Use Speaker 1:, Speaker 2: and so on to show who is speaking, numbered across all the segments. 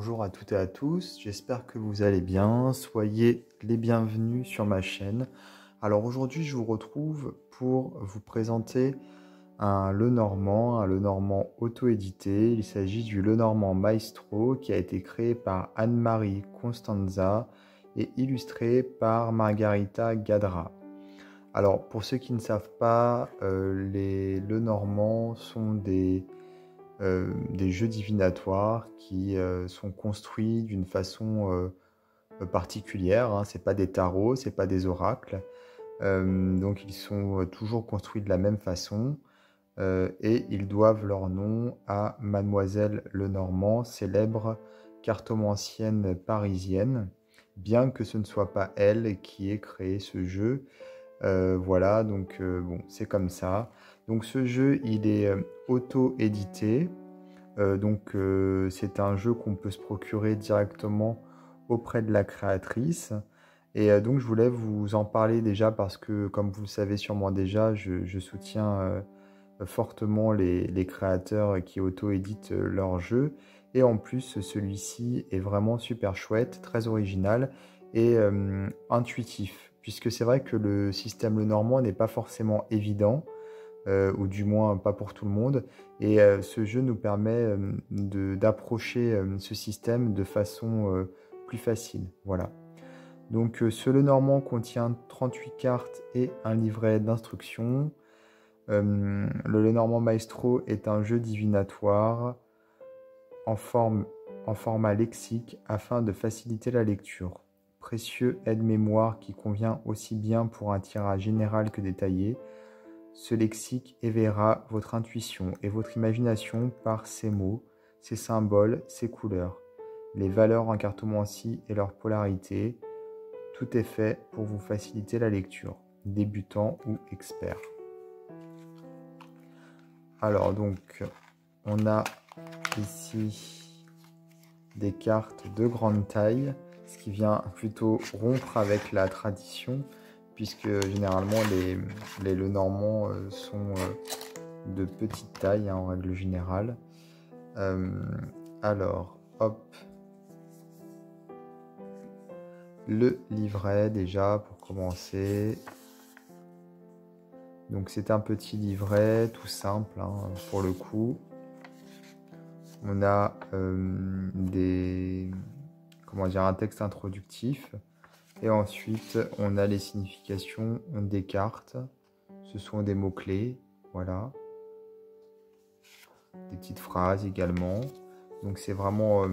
Speaker 1: bonjour à toutes et à tous, j'espère que vous allez bien, soyez les bienvenus sur ma chaîne. Alors aujourd'hui je vous retrouve pour vous présenter un Lenormand auto-édité. Il s'agit du Lenormand Maestro qui a été créé par Anne-Marie Constanza et illustré par Margarita Gadra. Alors pour ceux qui ne savent pas, les Lenormand sont des jeux divinatoires qui sont construits d'une façon particulière, hein. C'est pas des tarots, c'est pas des oracles. Donc ils sont toujours construits de la même façon et ils doivent leur nom à Mademoiselle Lenormand, célèbre cartomancienne parisienne, bien que ce ne soit pas elle qui ait créé ce jeu. Voilà, donc bon, c'est comme ça. Donc ce jeu, il est auto-édité. C'est un jeu qu'on peut se procurer directement auprès de la créatrice. Et donc je voulais vous en parler déjà parce que, comme vous le savez sûrement déjà, je soutiens fortement les créateurs qui auto-éditent leurs jeux. Et en plus, celui-ci est vraiment super chouette, très original et intuitif. Puisque c'est vrai que le système Lenormand n'est pas forcément évident, ou du moins pas pour tout le monde. Et ce jeu nous permet d'approcher ce système de façon plus facile. Voilà. Donc ce Lenormand contient 38 cartes et un livret d'instructions. Le Lenormand Maestro est un jeu divinatoire en format lexique afin de faciliter la lecture. Précieux aide-mémoire qui convient aussi bien pour un tirage général que détaillé. Ce lexique éveillera votre intuition et votre imagination par ses mots, ses symboles, ses couleurs, les valeurs en cartomancie et leur polarité. Tout est fait pour vous faciliter la lecture, débutant ou expert. Alors donc, on a ici des cartes de grande taille, ce qui vient plutôt rompre avec la tradition, puisque généralement les Lenormand sont de petite taille, hein, en règle générale. Alors, hop, le livret déjà pour commencer. Donc c'est un petit livret tout simple, hein, pour le coup. On a un texte introductif. Et ensuite, on a les significations des cartes. Ce sont des mots-clés, voilà. Des petites phrases également. Donc c'est vraiment,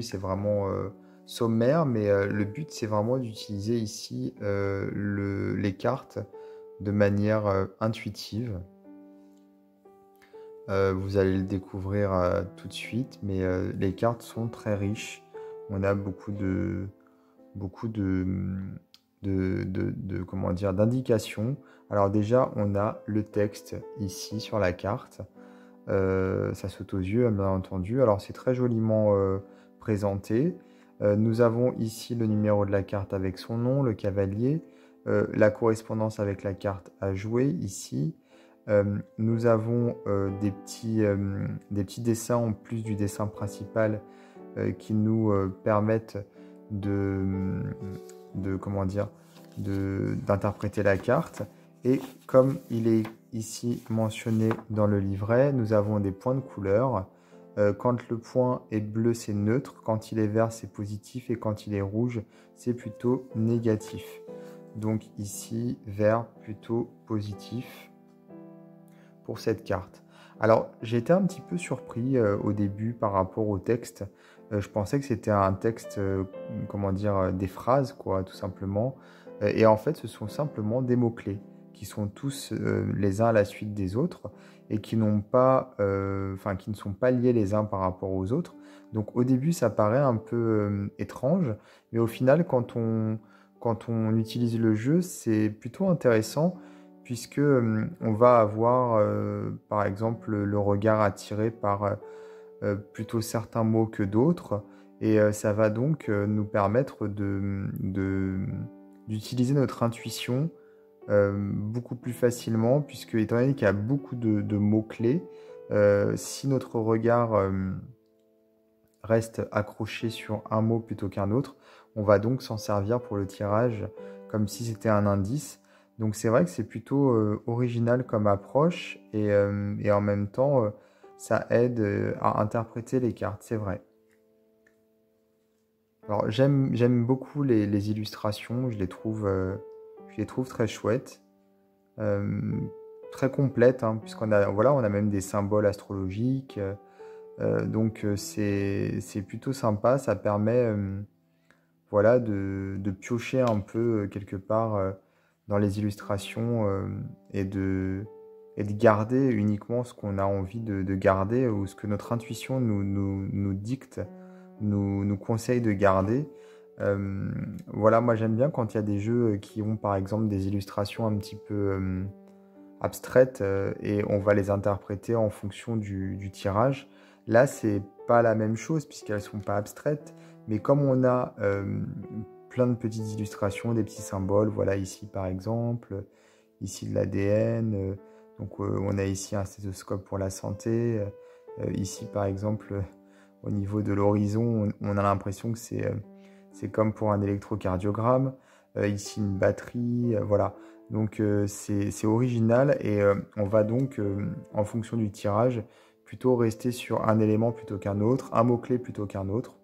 Speaker 1: c'est vraiment sommaire, mais le but, c'est vraiment d'utiliser ici les cartes de manière intuitive. Vous allez le découvrir tout de suite, mais les cartes sont très riches. On a beaucoup d'indications. Alors déjà, on a le texte ici sur la carte. Ça saute aux yeux, bien entendu. Alors c'est très joliment présenté. Nous avons ici le numéro de la carte avec son nom, le cavalier, la correspondance avec la carte à jouer ici. Nous avons des petits dessins en plus du dessin principal qui nous permettent d'interpréter la carte. Et comme il est ici mentionné dans le livret, nous avons des points de couleur. Quand le point est bleu, c'est neutre. Quand il est vert, c'est positif. Et quand il est rouge, c'est plutôt négatif. Donc ici, vert plutôt positif pour cette carte. Alors, j'ai été un petit peu surpris au début par rapport au texte. Je pensais que c'était un texte, des phrases, quoi, tout simplement. Et en fait, ce sont simplement des mots-clés qui sont tous les uns à la suite des autres et qui ne sont pas liés les uns par rapport aux autres. Donc, au début, ça paraît un peu étrange, mais au final, quand on utilise le jeu, c'est plutôt intéressant puisque on va avoir, par exemple, le regard attiré par plutôt certains mots que d'autres, et ça va donc nous permettre d'utiliser notre intuition beaucoup plus facilement, puisque étant donné qu'il y a beaucoup de mots-clés, si notre regard reste accroché sur un mot plutôt qu'un autre. On va donc s'en servir pour le tirage comme si c'était un indice. Donc c'est vrai que c'est plutôt original comme approche et en même temps ça aide à interpréter les cartes, c'est vrai. Alors j'aime beaucoup les illustrations, je les trouve très chouettes, euh, très complètes, hein, puisqu'on a, voilà, on a même des symboles astrologiques, donc c'est plutôt sympa, ça permet voilà, de piocher un peu quelque part dans les illustrations et de garder uniquement ce qu'on a envie de garder ou ce que notre intuition nous dicte, nous conseille de garder. Voilà, moi j'aime bien quand il y a des jeux qui ont par exemple des illustrations un petit peu abstraites et on va les interpréter en fonction du tirage. Là, c'est pas la même chose puisqu'elles sont pas abstraites, mais comme on a plein de petites illustrations, des petits symboles, voilà ici par exemple, ici de l'ADN, donc on a ici un stéthoscope pour la santé, ici par exemple au niveau de l'horizon, on a l'impression que c'est comme pour un électrocardiogramme, ici une batterie, voilà. Donc c'est original et on va donc, en fonction du tirage, plutôt rester sur un élément plutôt qu'un autre, un mot-clé plutôt qu'un autre.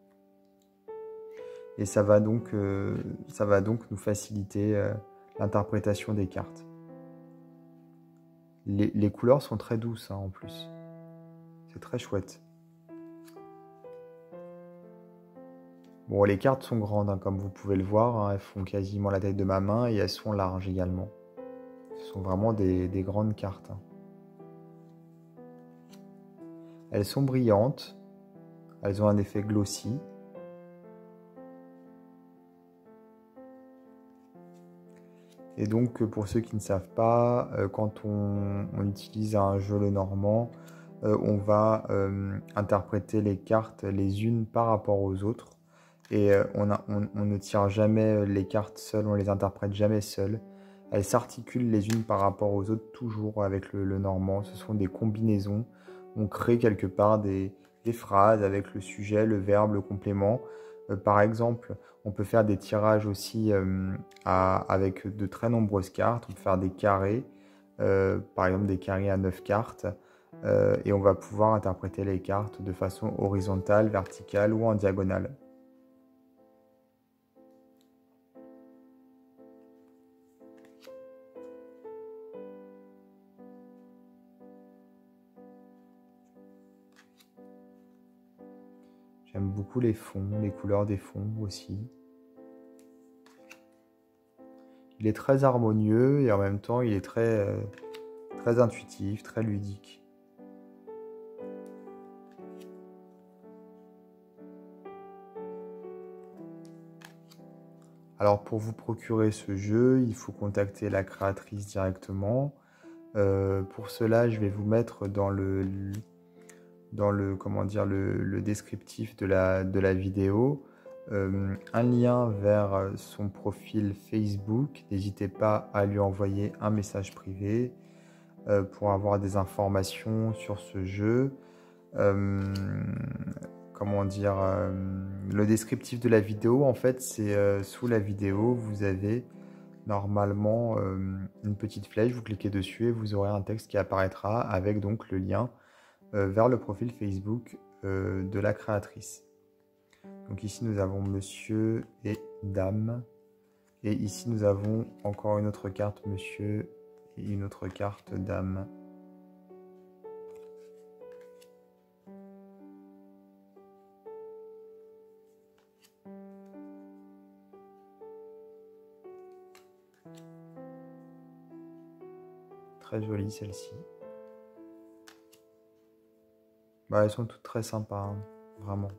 Speaker 1: Et ça va donc nous faciliter l'interprétation des cartes. Les couleurs sont très douces hein, en plus. C'est très chouette. Bon, les cartes sont grandes, hein, comme vous pouvez le voir. Hein, elles font quasiment la taille de ma main et elles sont larges également. Ce sont vraiment des grandes cartes. Hein. Elles sont brillantes. Elles ont un effet glossy. Et donc, pour ceux qui ne savent pas, quand on utilise un jeu le normand, on va interpréter les cartes les unes par rapport aux autres. Et on ne tire jamais les cartes seules, on les interprète jamais seules. Elles s'articulent les unes par rapport aux autres, toujours avec le normand. Ce sont des combinaisons. On crée quelque part des phrases avec le sujet, le verbe, le complément. Par exemple, on peut faire des tirages aussi avec de très nombreuses cartes. On peut faire des carrés, par exemple des carrés à 9 cartes. Et on va pouvoir interpréter les cartes de façon horizontale, verticale ou en diagonale. J'aime beaucoup les fonds, les couleurs des fonds aussi. Il est très harmonieux et en même temps il est très intuitif, très ludique. Alors pour vous procurer ce jeu, il faut contacter la créatrice directement. Pour cela, je vais vous mettre dans comment dire, le descriptif de la vidéo un lien vers son profil Facebook. N'hésitez pas à lui envoyer un message privé pour avoir des informations sur ce jeu. Comment dire, le descriptif de la vidéo, en fait, c'est sous la vidéo, vous avez normalement une petite flèche, vous cliquez dessus et vous aurez un texte qui apparaîtra avec donc le lien vers le profil Facebook de la créatrice. Donc ici nous avons monsieur et dame et ici nous avons encore une autre carte monsieur et une autre carte dame. Très jolie celle-ci. Bah, elles sont toutes très sympas, hein, vraiment.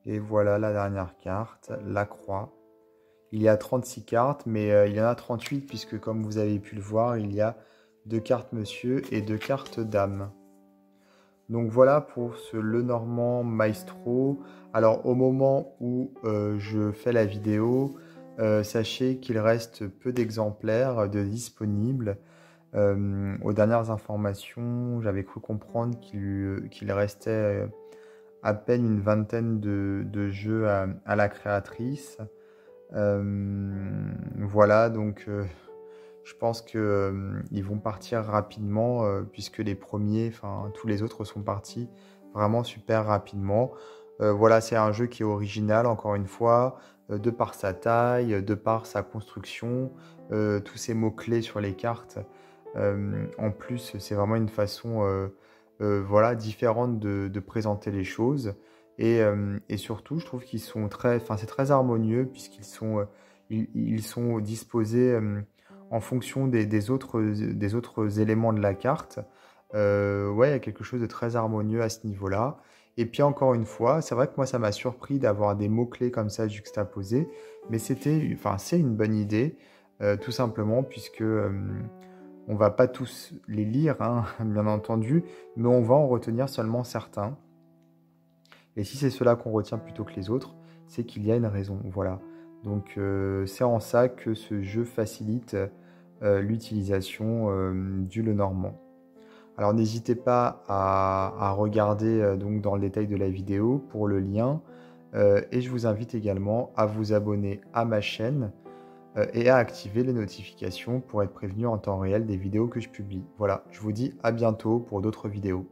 Speaker 1: Et voilà la dernière carte, la croix. Il y a 36 cartes, mais il y en a 38 puisque comme vous avez pu le voir, il y a 2 cartes monsieur et 2 cartes dame. Donc voilà pour ce Lenormand Maestro. Alors au moment où je fais la vidéo, Sachez qu'il reste peu d'exemplaires de disponibles. Aux dernières informations, j'avais cru comprendre qu'il restait à peine une vingtaine de jeux à la créatrice. Voilà, donc je pense que ils vont partir rapidement puisque les premiers, enfin tous les autres sont partis vraiment super rapidement. Voilà, c'est un jeu qui est original, encore une fois, de par sa taille, de par sa construction, tous ces mots-clés sur les cartes. En plus, c'est vraiment une façon voilà, différente de présenter les choses. Et surtout, je trouve qu'ils sont très, enfin, c'est très harmonieux puisqu'ils sont, ils sont disposés en fonction des autres éléments de la carte. Ouais, il y a quelque chose de très harmonieux à ce niveau-là. Et puis encore une fois, c'est vrai que moi, ça m'a surpris d'avoir des mots-clés comme ça juxtaposés, mais enfin, c'est une bonne idée, tout simplement, puisque on va pas tous les lire, hein, bien entendu, mais on va en retenir seulement certains. Et si c'est cela qu'on retient plutôt que les autres, c'est qu'il y a une raison. Voilà. Donc c'est en ça que ce jeu facilite l'utilisation du Lenormand. Alors n'hésitez pas à regarder donc dans le détail de la vidéo pour le lien. Et je vous invite également à vous abonner à ma chaîne et à activer les notifications pour être prévenu en temps réel des vidéos que je publie. Voilà, je vous dis à bientôt pour d'autres vidéos.